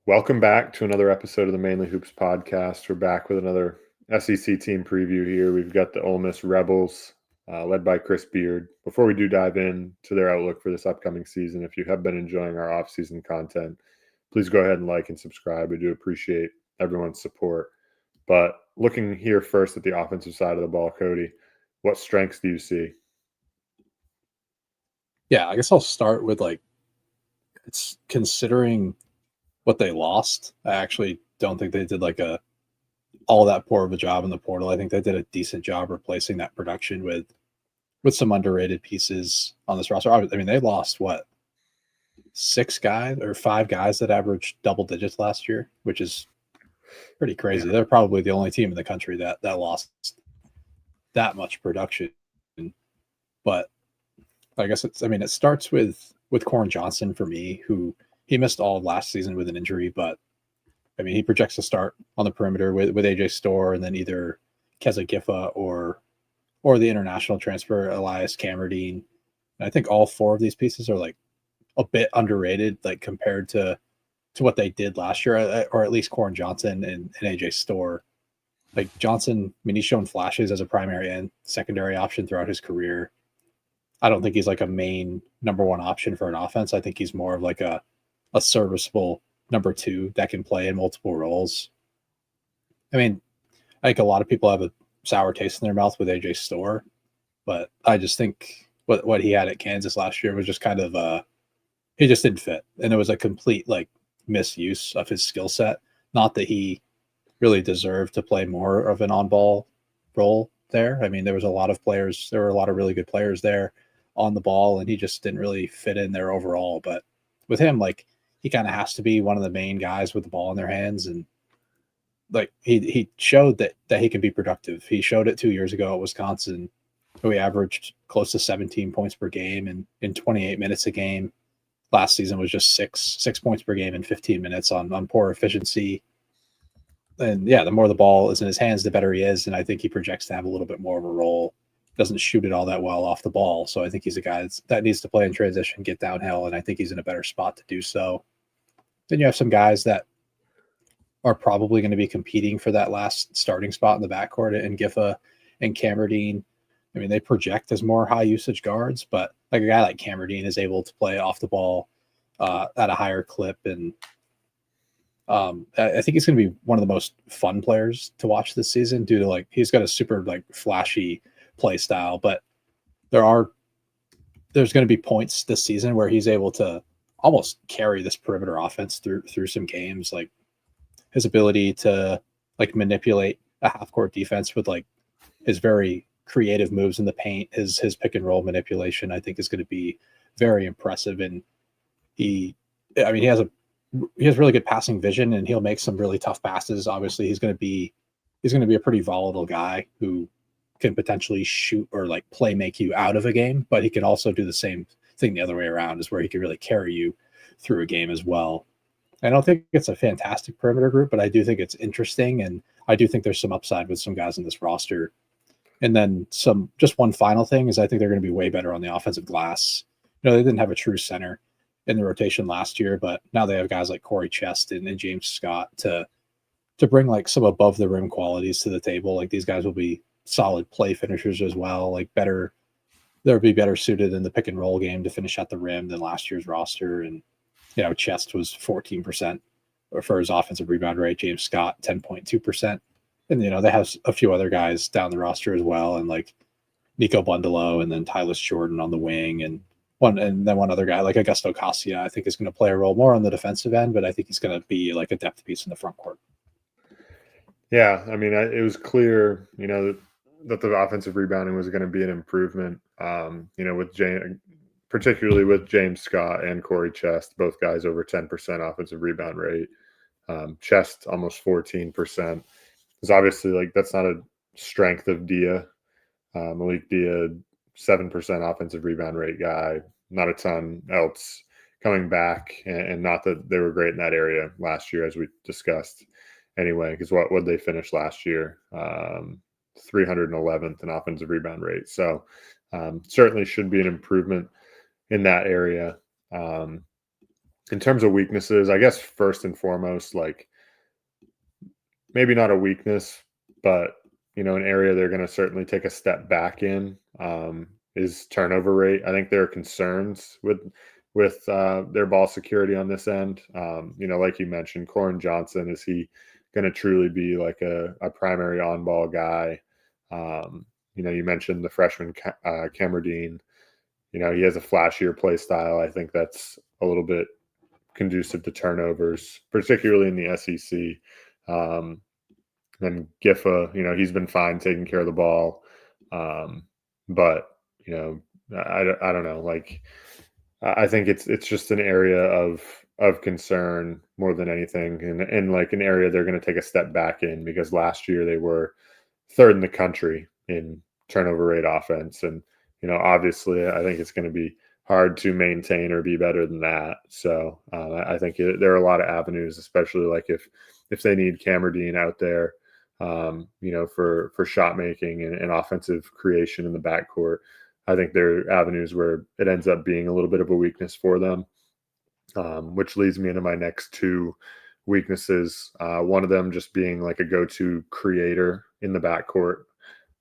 Welcome back to another episode of the Mainly Hoops podcast. We're back with another SEC team preview here. We've got the Ole Miss Rebels, led by Chris Beard. Before we do dive in to their outlook for this upcoming season, if you have been enjoying our off-season content, please go ahead and like and subscribe. We do appreciate everyone's support. But looking here first at the offensive side of the ball, Cody, what strengths do you see? Yeah, I guess I'll start with it's considering what they lost. I actually don't think they did all that poor of a job in the portal. I think they did a decent job replacing that production with some underrated pieces on this roster. I mean, they lost what, 6 guys or 5 guys that averaged double digits last year, which is pretty crazy. They're probably the only team in the country that lost that much production. But I guess it starts with Corn Johnson for me, who he missed all of last season with an injury, but I mean, he projects to start on the perimeter with AJ Storr and then either Keza Giffa or the international transfer Elias Camerdine. And I think all 4 of these pieces are like a bit underrated, like compared to what they did last year, or at least Corn Johnson and AJ Storr. Like Johnson, I mean, he's shown flashes as a primary and secondary option throughout his career. I don't think he's like a main number 1 option for an offense. I think he's more of like a serviceable number 2 that can play in multiple roles. I mean, I think a lot of people have a sour taste in their mouth with AJ Storr, but I just think what he had at Kansas last year was just kind of he just didn't fit, and it was a complete like misuse of his skill set. Not that he really deserved to play more of an on-ball role there. I mean, there were a lot of really good players there on the ball, and he just didn't really fit in there overall. But with him, like, he kind of has to be one of the main guys with the ball in their hands, and like he showed that he can be productive. He showed it 2 years ago at Wisconsin. We averaged close to 17 points per game and in 28 minutes a game. Last season was just six points per game in 15 minutes on poor efficiency. And yeah, the more the ball is in his hands, the better he is. And I think he projects to have a little bit more of a role. Doesn't shoot it all that well off the ball. So I think he's a guy that needs to play in transition, get downhill, and I think he's in a better spot to do so. Then you have some guys that are probably going to be competing for that last starting spot in the backcourt, and Giffa and Camerdine. I mean, they project as more high usage guards, but like a guy like Camerdine is able to play off the ball at a higher clip. And I think he's going to be one of the most fun players to watch this season due to like he's got a super like flashy play style, but there's going to be points this season where he's able to almost carry this perimeter offense through some games. Like his ability to like manipulate a half court defense with like his very creative moves in the paint, his pick and roll manipulation, I think is going to be very impressive. And he has really good passing vision, and he'll make some really tough passes. Obviously, he's going to be a pretty volatile guy who can potentially shoot or like play make you out of a game, but he can also do the same thing the other way around, is where he can really carry you through a game as well. I don't think it's a fantastic perimeter group, but I do think it's interesting, and I do think there's some upside with some guys in this roster. And then just one final thing is I think they're going to be way better on the offensive glass. They didn't have a true center in the rotation last year, but now they have guys like Corey Chest and James Scott to bring like some above the rim qualities to the table. Like these guys will be solid play finishers as well. Like they'll be better suited in the pick and roll game to finish at the rim than last year's roster. And Chest was 14% for his offensive rebound rate. James Scott 10.2%. And they have a few other guys down the roster as well, and like Nico Bundalo and then Tyler Jordan on the wing, and then one other guy like Augusto Cassia, I think is going to play a role more on the defensive end, but I think he's going to be like a depth piece in the front court. Yeah, I mean, it was clear, that the offensive rebounding was going to be an improvement. Particularly with James Scott and Corey Chest, both guys over 10% offensive rebound rate. Chest almost 14%. Because obviously, like, that's not a strength of Dia. Malik Dia, 7% offensive rebound rate guy. Not a ton else coming back, and not that they were great in that area last year, as we discussed. Anyway, because what would they finish last year? 311th in offensive rebound rate. So certainly should be an improvement in that area. In terms of weaknesses, I guess first and foremost, like maybe not a weakness, but an area they're going to certainly take a step back in is turnover rate. I think there are concerns with their ball security on this end. Like you mentioned, Corin Johnson, is he going to truly be like a primary on ball guy? You mentioned the freshman Cameron. He has a flashier play style. I think that's a little bit conducive to turnovers, particularly in the SEC. Then Giffa, he's been fine taking care of the ball. But, I don't know. Like, I think it's just an area of concern more than anything, and like an area they're going to take a step back in, because last year they were third in the country in turnover rate offense, and obviously I think it's going to be hard to maintain or be better than that. So I think there are a lot of avenues, especially like if they need Cameron out there, for shot making and offensive creation in the backcourt. I think there are avenues where it ends up being a little bit of a weakness for them, which leads me into my next two weaknesses. One of them just being like a go-to creator in the backcourt.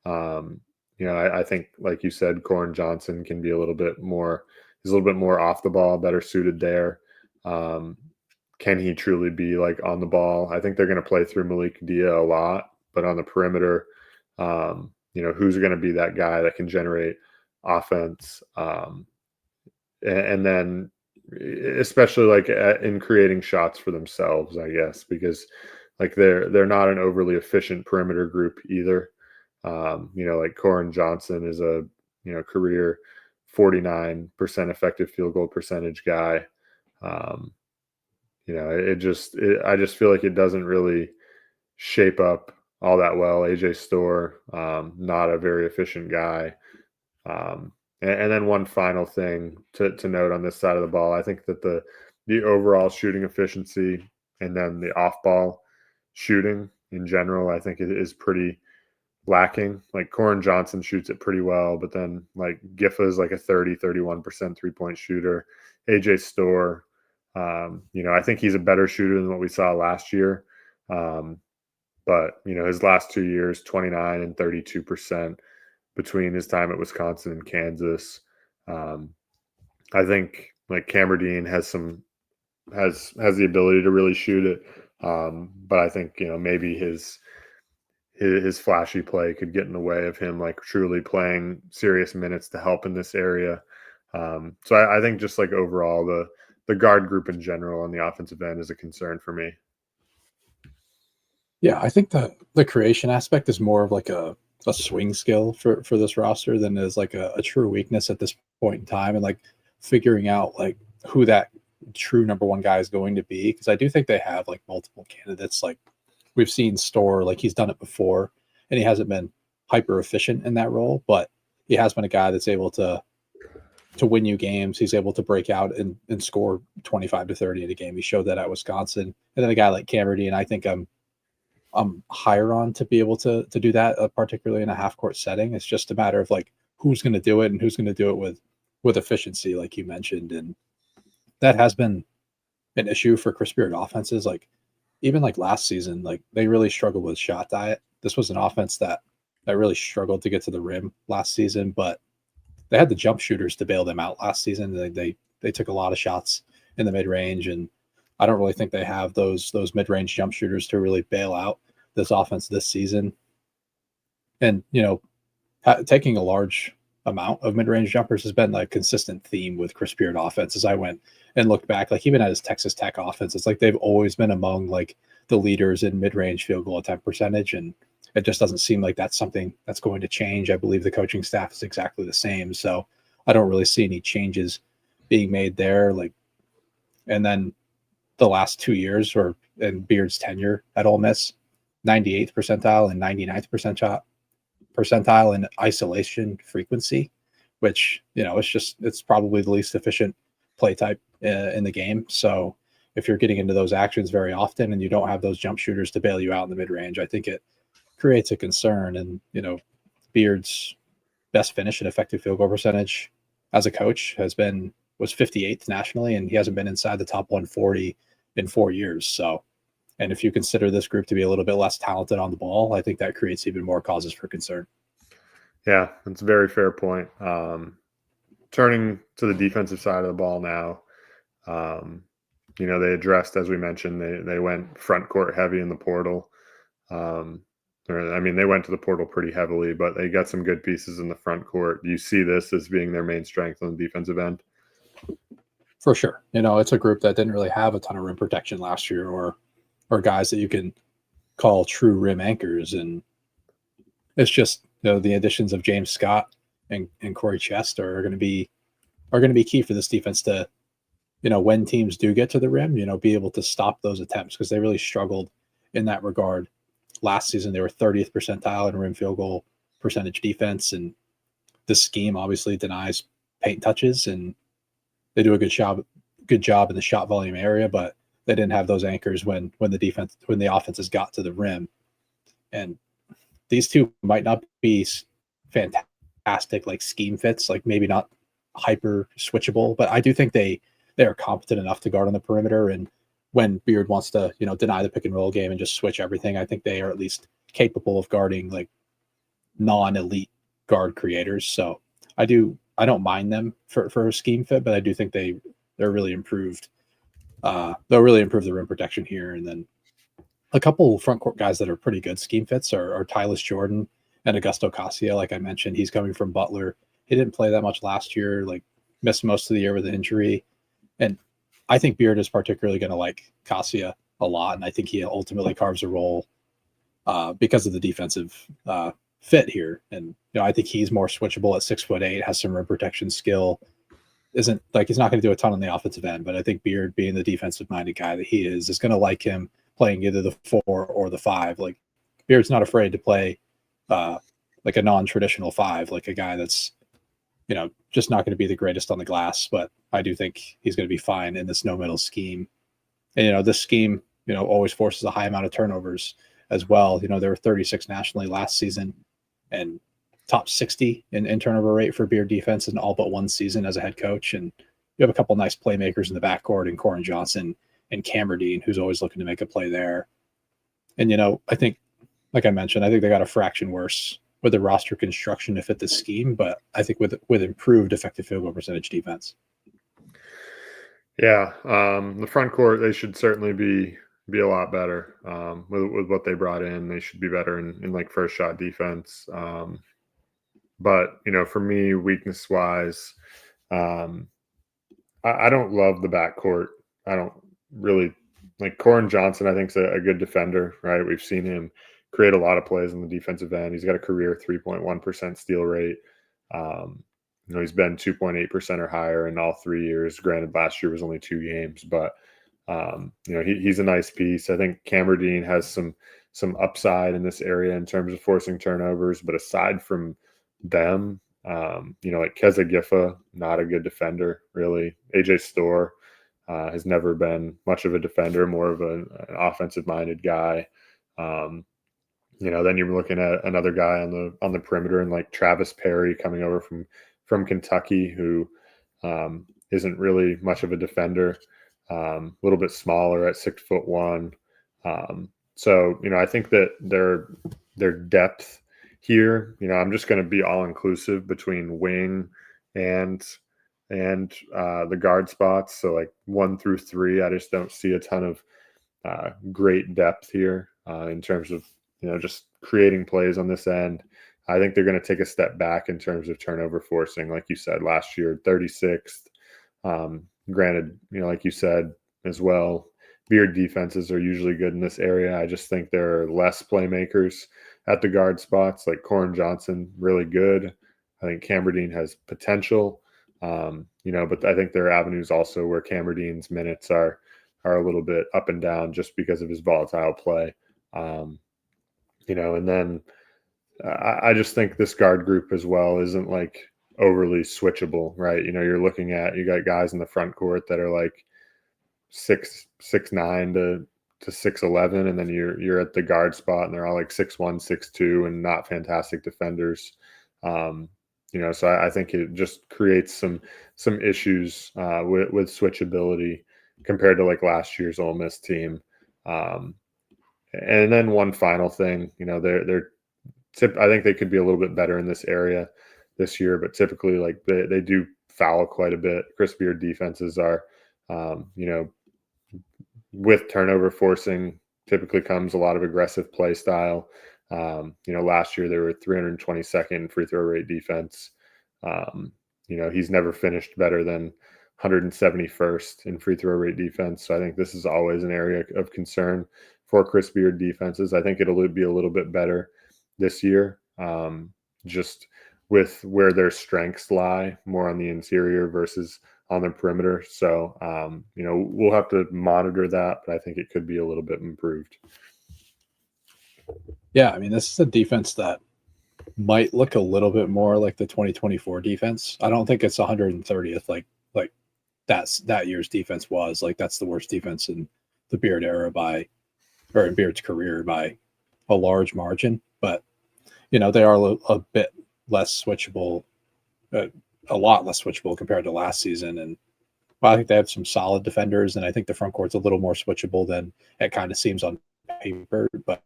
I think, like you said, Corin Johnson can be a little bit more. He's a little bit more off the ball, better suited there. Can he truly be like on the ball? I think they're going to play through Malik Dia a lot, but on the perimeter, who's going to be that guy that can generate offense? And then especially like in creating shots for themselves, I guess, because like they're not an overly efficient perimeter group either. Like Corin Johnson is a career 49% effective field goal percentage guy. I just feel like it doesn't really shape up all that well. AJ Store, not a very efficient guy. And then one final thing to note on this side of the ball, I think that the overall shooting efficiency and then the off ball shooting in general, I think it is pretty lacking. Like Corin Johnson shoots it pretty well, but then like Giffa is like a 31% 3-point shooter. AJ Store, I think he's a better shooter than what we saw last year. But his last 2 years, 29 and 32% between his time at Wisconsin and Kansas. I think like Cameron has the ability to really shoot it. But I think, maybe his flashy play could get in the way of him like truly playing serious minutes to help in this area. So I think just like overall the guard group in general on the offensive end is a concern for me. Yeah, I think the creation aspect is more of like a swing skill for this roster than is like a true weakness at this point in time, and like figuring out like who that true number one guy is going to be, because I do think they have like multiple candidates. Like we've seen Store, like he's done it before and he hasn't been hyper efficient in that role, but he has been a guy that's able to win you games. He's able to break out and score 25 to 30 in a game. He showed that at Wisconsin. And then a guy like Cameron, and I think I'm higher on to be able to do that, particularly in a half court setting. It's just a matter of like who's going to do it and who's going to do it with efficiency, like you mentioned. And that has been an issue for Chris Beard offenses. Like even like last season, like they really struggled with shot diet. This was an offense that really struggled to get to the rim last season, but they had the jump shooters to bail them out last season. They took a lot of shots in the mid range, and I don't really think they have those mid-range jump shooters to really bail out this offense this season. And, taking a large amount of mid-range jumpers has been like a consistent theme with Chris Beard offense. As I went and looked back, like even at his Texas Tech offense, it's like they've always been among like the leaders in mid-range field goal attempt percentage. And it just doesn't seem like that's something that's going to change. I believe the coaching staff is exactly the same. So I don't really see any changes being made there. Like, and then the last 2 years or in Beard's tenure at Ole Miss, 98th percentile and 99th percentile in isolation frequency, which, it's probably the least efficient play type in the game. So if you're getting into those actions very often and you don't have those jump shooters to bail you out in the mid range, I think it creates a concern. And, Beard's best finish and effective field goal percentage as a coach has been was 58th nationally, and he hasn't been inside the top 140 in 4 years. So, and if you consider this group to be a little bit less talented on the ball, I think that creates even more causes for concern. Yeah, that's a very fair point. Turning to the defensive side of the ball now, they addressed, as we mentioned, they went front court heavy in the portal. They went to the portal pretty heavily, but they got some good pieces in the front court. Do you see this as being their main strength on the defensive end? For sure. It's a group that didn't really have a ton of rim protection last year, or guys that you can call true rim anchors. And it's just, the additions of James Scott and Corey Chest are going to be key for this defense to, when teams do get to the rim, be able to stop those attempts, because they really struggled in that regard. Last season, they were 30th percentile in rim field goal percentage defense. And this scheme obviously denies paint touches, and they do a good job in the shot volume area, but they didn't have those anchors when the offenses got to the rim. And these two might not be fantastic like scheme fits, like maybe not hyper switchable, but I do think they are competent enough to guard on the perimeter. And when Beard wants to, deny the pick and roll game and just switch everything, I think they are at least capable of guarding like non-elite guard creators. So I don't mind them for a scheme fit, but I do think they're really improved. They'll really improve the rim protection here. And then a couple front court guys that are pretty good scheme fits are Tylis Jordan and Augusto Cassia. Like I mentioned, he's coming from Butler. He didn't play that much last year, like missed most of the year with an injury. And I think Beard is particularly going to like Cassia a lot. And I think he ultimately carves a role because of the defensive fit here. And, I think he's more switchable at 6'8", has some rim protection skill. Isn't like, he's not going to do a ton on the offensive end, but I think Beard, being the defensive minded guy that he is going to like him playing either the 4 or the 5. Like Beard's not afraid to play like a non-traditional 5, like a guy that's, just not going to be the greatest on the glass, but I do think he's going to be fine in this no middle scheme. And, this scheme, always forces a high amount of turnovers as well. They were 36 nationally last season and top 60 in turnover rate for Beard defense in all but one season as a head coach. And you have a couple nice playmakers in the backcourt in Corin Johnson and Camerdine, who's always looking to make a play there. And, I think, like I mentioned, I think they got a fraction worse with the roster construction to fit the scheme, but I think with improved effective field goal percentage defense. Yeah, the front court, they should certainly be a lot better with what they brought in. They should be better in like first shot defense. But for me, weakness wise, I don't love the backcourt. I don't really like Corin Johnson. I think is a good defender, right? We've seen him create a lot of plays on the defensive end. He's got a career 3.1% steal rate. He's been 2.8% or higher in all 3 years. Granted, last year was only 2 games, but he's a nice piece. I think Camerdine has some upside in this area in terms of forcing turnovers. But aside from them, like Keza Giffa, not a good defender, really. AJ Storr has never been much of a defender, more of an offensive-minded guy. Then you're looking at another guy on the perimeter, and like Travis Perry coming over from Kentucky, who isn't really much of a defender, a little bit smaller at 6'1". So I think that their depth here, I'm just going to be all inclusive between wing and the guard spots. So like 1 through 3, I just don't see a ton of great depth here in terms of just creating plays on this end. I think they're going to take a step back in terms of turnover forcing. Like you said, last year, 36th. Granted, like you said as well, Beard defenses are usually good in this area. I just think there are less playmakers at the guard spots. Like Corin Johnson, really good. I think Camerdine has potential, but I think there are avenues also where Camerdine's minutes are a little bit up and down just because of his volatile play. And then I just think this guard group as well isn't like overly switchable, right? You're looking at, you got guys in the front court that are like 6'9" to 6'11", and then you're at the guard spot and they're all like 6'1", 6'2", and not fantastic defenders. So I think it just creates some issues with switchability compared to like last year's Ole Miss team. Um, and then one final thing, I think they could be a little bit better in this area this year, but typically like they do foul quite a bit. Chris Beard defenses are, with turnover forcing typically comes a lot of aggressive play style. Last year they were 322nd in free throw rate defense. He's never finished better than 171st in free throw rate defense. So I think this is always an area of concern for Chris Beard defenses. I think it'll be a little bit better this year, just with where their strengths lie more on the interior versus on the perimeter. So, we'll have to monitor that, but I think it could be a little bit improved. Yeah, I mean, this is a defense that might look a little bit more like the 2024 defense. I don't think it's 130th like that year's defense was. Like that's the worst defense in the Beard era or in Beard's career by a large margin. But they are a bit less switchable, a lot less switchable compared to last season. And I think they have some solid defenders, and I think the front court's a little more switchable than it kind of seems on paper. But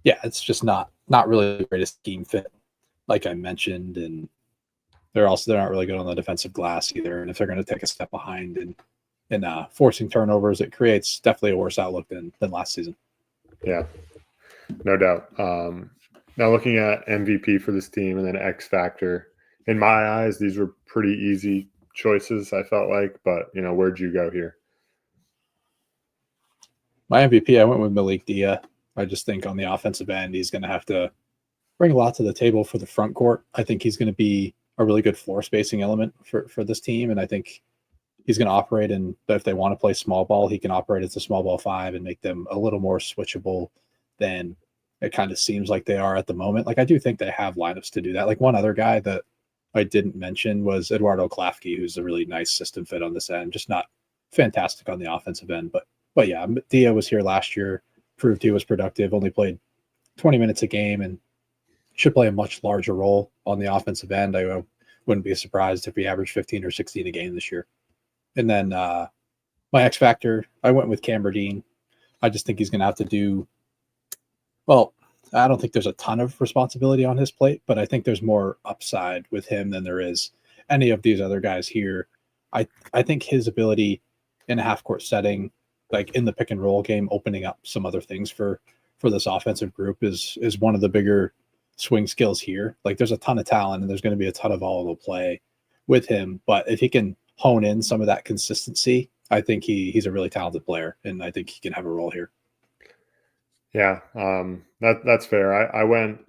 yeah, it's just not really the greatest scheme fit, like I mentioned, and they're not really good on the defensive glass either. And if they're going to take a step behind in forcing turnovers, it creates definitely a worse outlook than last season. Yeah, no doubt. Now looking at MVP for this team and then X factor, in my eyes, these were pretty easy choices. I felt like, but where'd you go here? My MVP, I went with Malik Dia. I just think on the offensive end, he's going to have to bring a lot to the table for the front court. I think he's going to be a really good floor spacing element for this team. And I think he's going to operate if they want to play small ball, he can operate as a small ball 5 and make them a little more switchable than it kind of seems like they are at the moment. Like I do think they have lineups to do that. Like one other guy that I didn't mention was Eduardo Klafke, who's a really nice system fit on this end, just not fantastic on the offensive end. But yeah, Dia was here last year, proved he was productive, only played 20 minutes a game and should play a much larger role on the offensive end. I wouldn't be surprised if he averaged 15 or 16 a game this year. And then my X factor, I went with Camberdeen. I just think he's going to have to do well. I don't think there's a ton of responsibility on his plate, but I think there's more upside with him than there is any of these other guys here. I think his ability in a half court setting, like in the pick and roll game, opening up some other things for this offensive group is one of the bigger swing skills here. Like there's a ton of talent and there's going to be a ton of volatile play with him, but if he can hone in some of that consistency, I think he's a really talented player, and I think he can have a role here. Yeah, that's fair. I went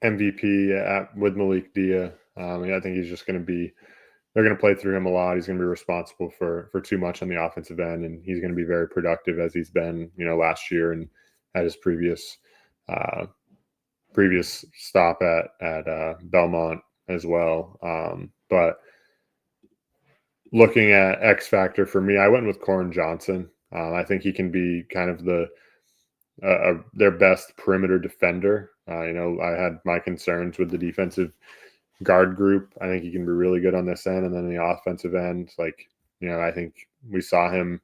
MVP with Malik Dia. I think he's just going to be. They're going to play through him a lot. He's going to be responsible for too much on the offensive end, and he's going to be very productive as he's been, last year and at his previous stop at Belmont as well. But looking at X factor for me, I went with Corin Johnson. I think he can be kind of their best perimeter defender. I had my concerns with the defensive guard group. I think he can be really good on this end, and then the offensive end, I think we saw him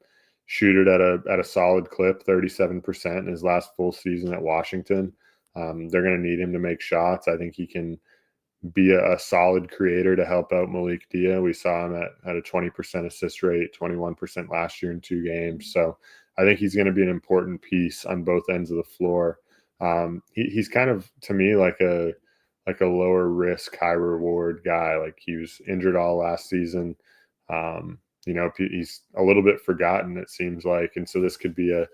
shoot it at a solid clip, 37% in his last full season at Washington. They're going to need him to make shots. I think he can be a solid creator to help out Malik Dia. We saw him at a 20% assist rate, 21% last year in 2 games. So I think he's going to be an important piece on both ends of the floor. He's kind of, to me, like a lower risk, high reward guy. Like he was injured all last season. He's a little bit forgotten, it seems like. And so this could be a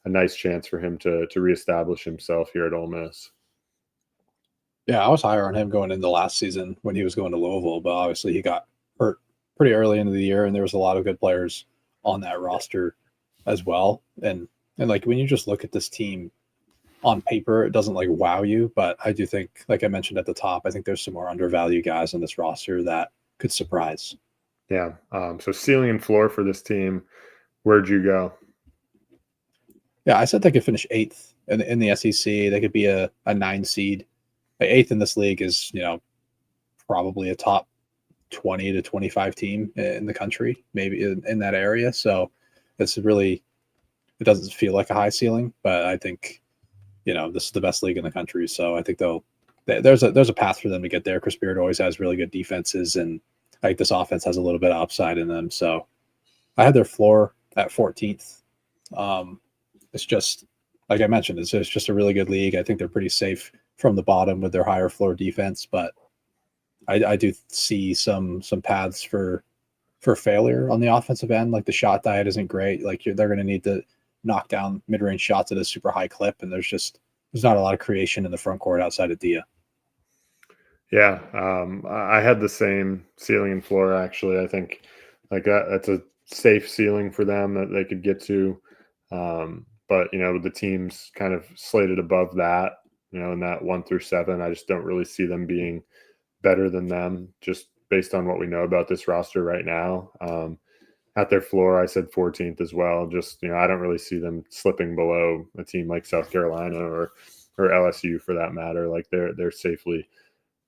nice chance for him to reestablish himself here at Ole Miss. Yeah, I was higher on him going into last season when he was going to Louisville, but obviously he got hurt pretty early into the year, and there was a lot of good players on that roster as well. And like when you just look at this team on paper, it doesn't like wow you, but I do think, like I mentioned at the top, I think there's some more undervalued guys on this roster that could surprise. Yeah. So ceiling and floor for this team, where'd you go? Yeah, I said they could finish 8th in the SEC. They could be a 9 seed. 8th in this league is, probably a top 20 to 25 team in the country, maybe in that area. So it's really, it doesn't feel like a high ceiling, but I think, this is the best league in the country. So I think there's a path for them to get there. Chris Beard always has really good defenses, and I think this offense has a little bit of upside in them. So I had their floor at 14th. It's just, like I mentioned, it's just a really good league. I think they're pretty safe from the bottom with their higher floor defense, but I do see some paths for failure on the offensive end. Like the shot diet isn't great. Like they're going to need to knock down mid-range shots at a super high clip, and there's not a lot of creation in the front court outside of Dia. Yeah, I had the same ceiling and floor actually. I think like that's a safe ceiling for them that they could get to. But the teams kind of slated above that, in that 1 through 7, I just don't really see them being better than them, just based on what we know about this roster right now. At their floor, I said 14th as well. Just I don't really see them slipping below a team like South Carolina or LSU for that matter. Like they're safely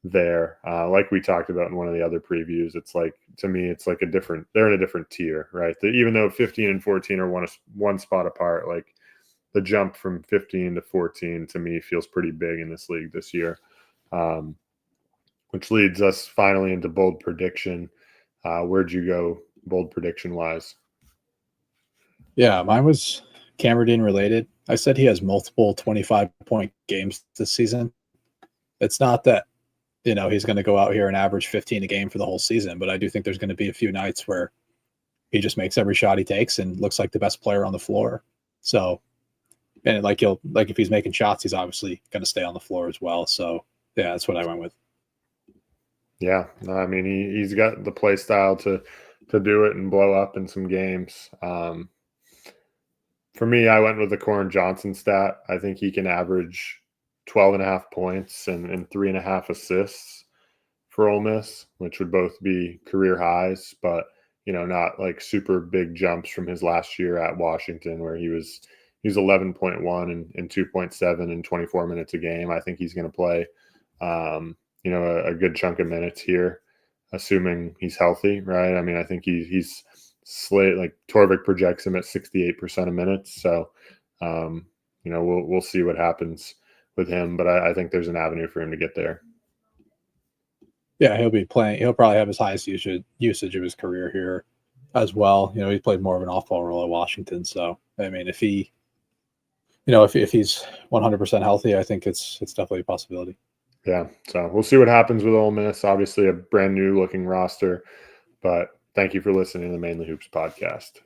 there. Like we talked about in one of the other previews, it's like, to me, it's like they're in a different tier, right? Even though 15 and 14 are one spot apart, like the jump from 15 to 14 to me feels pretty big in this league this year. Which leads us finally into bold prediction. Where'd you go bold prediction wise? Yeah, mine was Cameron related. I said he has multiple 25-point games this season. It's not that he's going to go out here and average 15 a game for the whole season, but I do think there's going to be a few nights where he just makes every shot he takes and looks like the best player on the floor. So, and if he's making shots, he's obviously going to stay on the floor as well. So yeah, that's what I went with. Yeah, I mean, he's got the play style to do it and blow up in some games. For me, I went with the Corin Johnson stat. I think he can average 12.5 points and 3.5 assists for Ole Miss, which would both be career highs, but not like super big jumps from his last year at Washington, where he was 11.1 and 2.7 in 24 minutes a game. I think he's going to play, a good chunk of minutes here, assuming he's healthy, right? I mean, I think he's like Torvik projects him at 68% of minutes, so we'll see what happens with him, but I think there's an avenue for him to get there. Yeah, he'll be playing. He'll probably have his highest usage of his career here as well. He played more of an off-ball role at Washington. So, I mean, if he's 100% healthy, I think it's definitely a possibility. Yeah, so we'll see what happens with Ole Miss. Obviously, a brand new looking roster, but thank you for listening to the Mainly Hoops podcast.